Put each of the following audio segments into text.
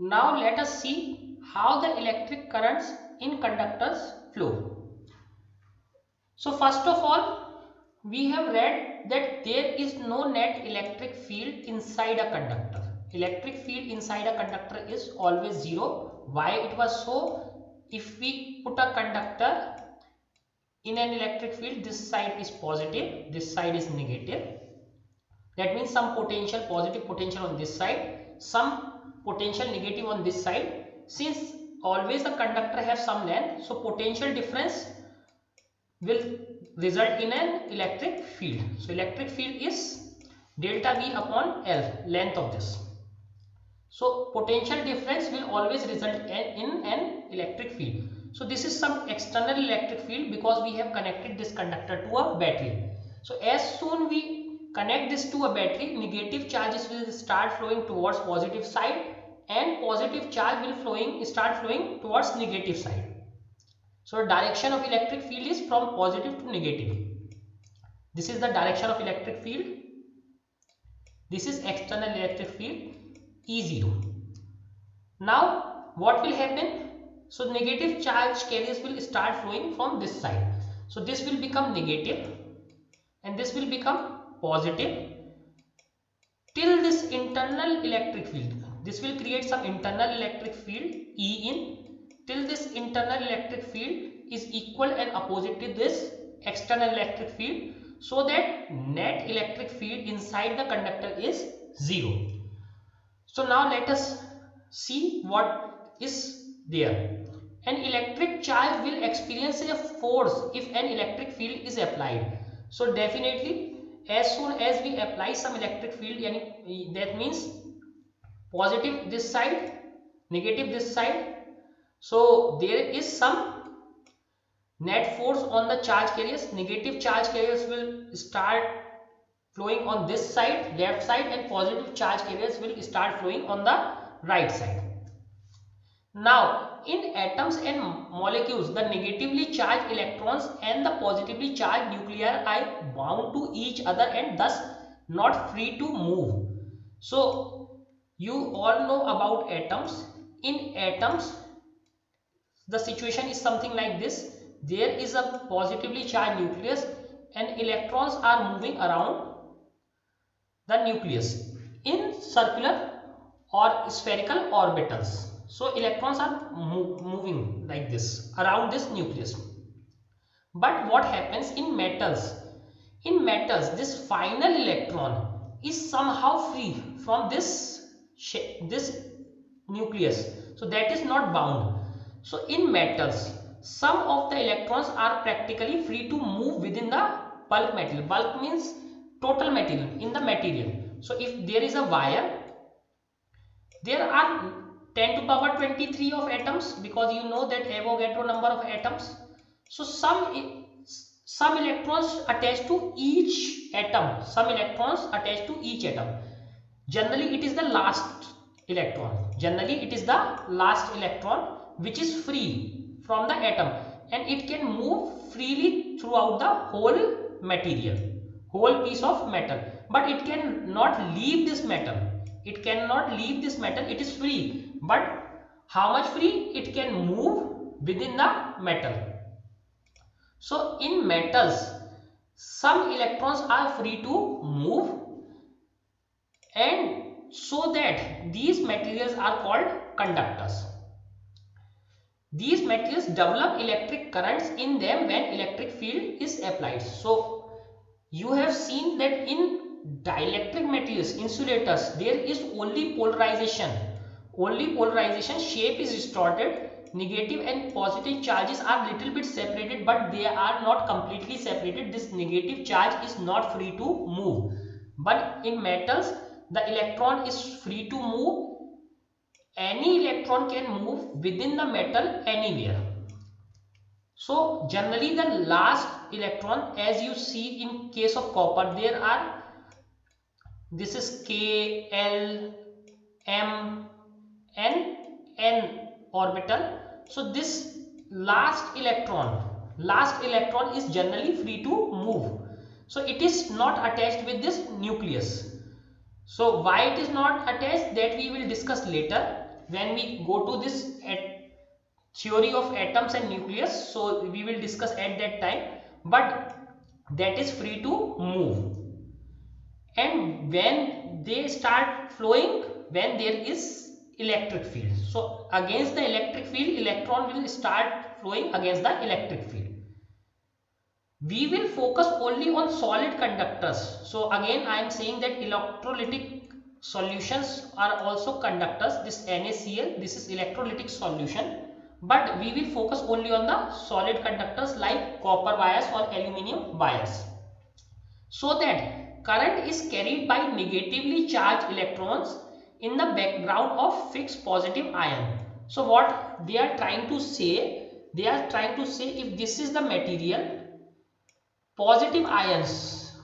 Now let us see how the electric currents in conductors flow. So first of all, we have read that there is no net electric field inside a conductor. Electric field inside a conductor is always zero. Why it was so? If we put a conductor in an electric field, this side is positive, this side is negative. That means some potential, positive potential on this side, some potential negative on this side. Since always the conductor has some length, so potential difference will result in an electric field. So electric field is delta V upon L, length of this. So potential difference will always result in an electric field. So this is some external electric field because we have connected this conductor to a battery. So as soon we connect this to a battery, negative charges will start flowing towards positive side and positive charge will start flowing towards negative side. So direction of electric field is from positive to negative. This is the direction of electric field. This is external electric field E0. Now what will happen? So negative charge carriers will start flowing from this side. So this will become negative and this will become positive till this internal electric field. This will create some internal electric field E in till this internal electric field is equal and opposite to this external electric field, so that net electric field inside the conductor is 0. So now let us see what is there. An electric charge will experience a force if an electric field is applied. So definitely as soon as we apply some electric field, that means positive this side, negative this side, so there is some net force on the charge carriers. Negative charge carriers will start flowing on this side, left side, and positive charge carriers will start flowing on the right side. Now in atoms and molecules, the negatively charged electrons and the positively charged nuclei are bound to each other and thus not free to move. So you all know about atoms. In atoms the situation is something like this. There is a positively charged nucleus and electrons are moving around the nucleus in circular or spherical orbitals. So electrons are moving like this around this nucleus. But what happens in metals? In metals, this final electron is somehow free from this nucleus. So that is not bound. So in metals, some of the electrons are practically free to move within the bulk material. Bulk means total material, in the material. So if there is a wire, there are 10 to power 23 of atoms, because you know that Avogadro number of atoms. So some electrons attached to each atom, some electrons attached to each atom. Generally it is the last electron. Generally it is the last electron which is free from the atom, and it can move freely throughout the whole material, whole piece of metal, but it cannot leave this metal. It cannot leave this metal. It is free, but how much free? It can move within the metal. So in metals, some electrons are free to move, and so that these materials are called conductors. These materials develop electric currents in them when electric field is applied. So you have seen that in dielectric materials, insulators, there is only polarization. Only polarization, shape is distorted. Negative and positive charges are little bit separated, but they are not completely separated. This negative charge is not free to move. But in metals, the electron is free to move. Any electron can move within the metal anywhere. So generally the last electron, as you see in case of copper, there are, this is K, L, M and N orbital. So this last electron is generally free to move. So it is not attached with this nucleus. So why it is not attached, that we will discuss later. when we go to this theory of atoms and nucleus, so we will discuss at that time, but that is free to move. And when they start flowing, when there is electric field, so against the electric field, electron will start flowing against the electric field. We will focus only on solid conductors. So again I am saying that electrolytic solutions are also conductors. This NaCl, this is electrolytic solution, but we will focus only on the solid conductors like copper wires or aluminium wires. So that current is carried by negatively charged electrons in the background of fixed positive ion. So what they are trying to say, they are trying to say if this is the material, positive ions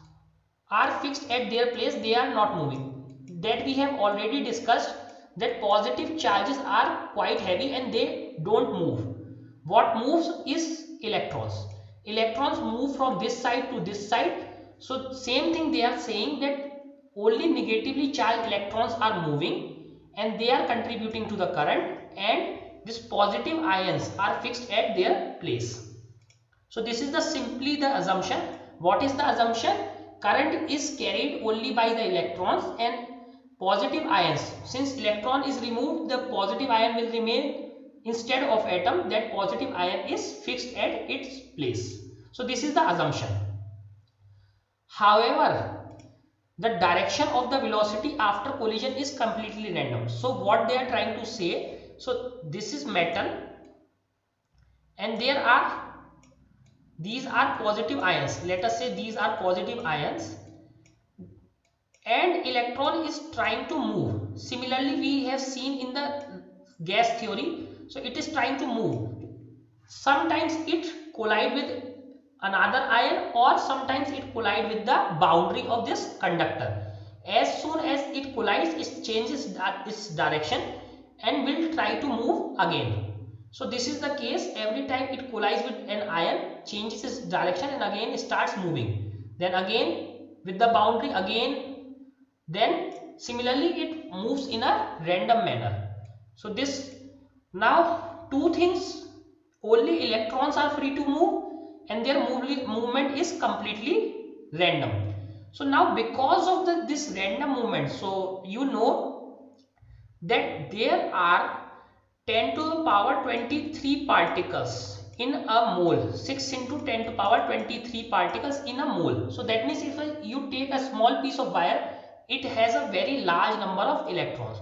are fixed at their place, they are not moving. That we have already discussed, that positive charges are quite heavy and they don't move. What moves is electrons. Electrons move from this side to this side. So same thing they are saying, that only negatively charged electrons are moving and they are contributing to the current, and these positive ions are fixed at their place. So this is the simply the assumption. What is the assumption? Current is carried only by the electrons and positive ions. Since electron is removed, the positive ion will remain instead of atom. That positive ion is fixed at its place. So this is the assumption. However, the direction of the velocity after collision is completely random. So what they are trying to say, so this is metal and these are positive ions. Let us say these are positive ions and electron is trying to move. Similarly, we have seen in the gas theory, so it is trying to move. Sometimes it collide with another ion, or sometimes it collide with the boundary of this conductor. As soon as it collides, it changes its direction and will try to move again. So this is the case. Every time it collides with an ion, changes its direction and again starts moving. Then again with the boundary again, then similarly it moves in a random manner. So this, now two things, only electrons are free to move and their movement is completely random. So now because of this random movement, so you know that there are 10 to the power 23 particles in a mole. 6 into 10 to the power 23 particles in a mole. So that means if you take a small piece of wire, it has a very large number of electrons.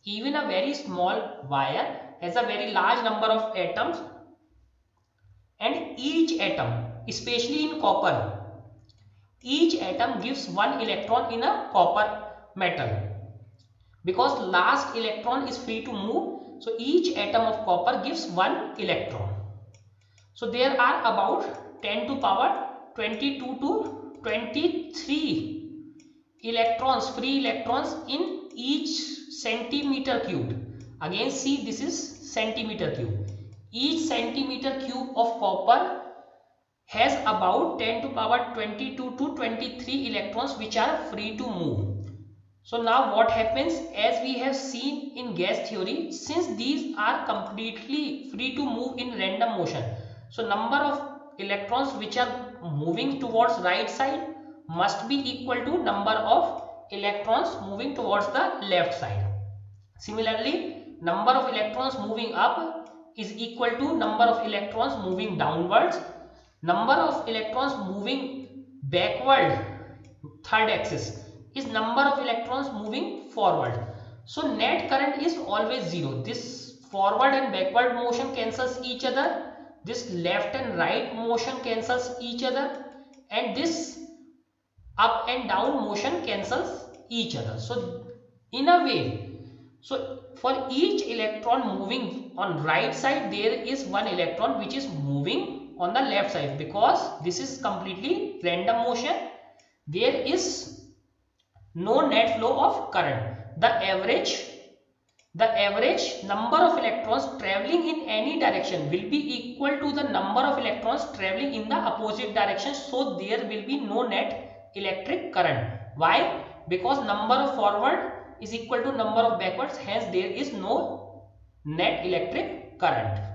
Even a very small wire has a very large number of atoms, and each atom, especially in copper, each atom gives one electron in a copper metal, because last electron is free to move. So each atom of copper gives one electron. So there are about 10 to power 22 to 23 electrons, free electrons in each centimeter cubed. Again see, this is centimeter cube. Each centimeter cube of copper has about 10 to power 22 to 23 electrons which are free to move. So now what happens, as we have seen in gas theory, since these are completely free to move in random motion, so number of electrons which are moving towards right side must be equal to number of electrons moving towards the left side. Similarly, number of electrons moving up is equal to number of electrons moving downwards. Number of electrons moving backward, third axis, is number of electrons moving forward. So net current is always zero. This forward and backward motion cancels each other. This left and right motion cancels each other, and this up and down motion cancels each other. So in a way, so for each electron moving on right side, there is one electron which is moving on the left side, because this is completely random motion. There is no net flow of current. The average number of electrons traveling in any direction will be equal to the number of electrons traveling in the opposite direction. So there will be no net electric current. Why? Because number of forward is equal to number of backwards, hence there is no net electric current.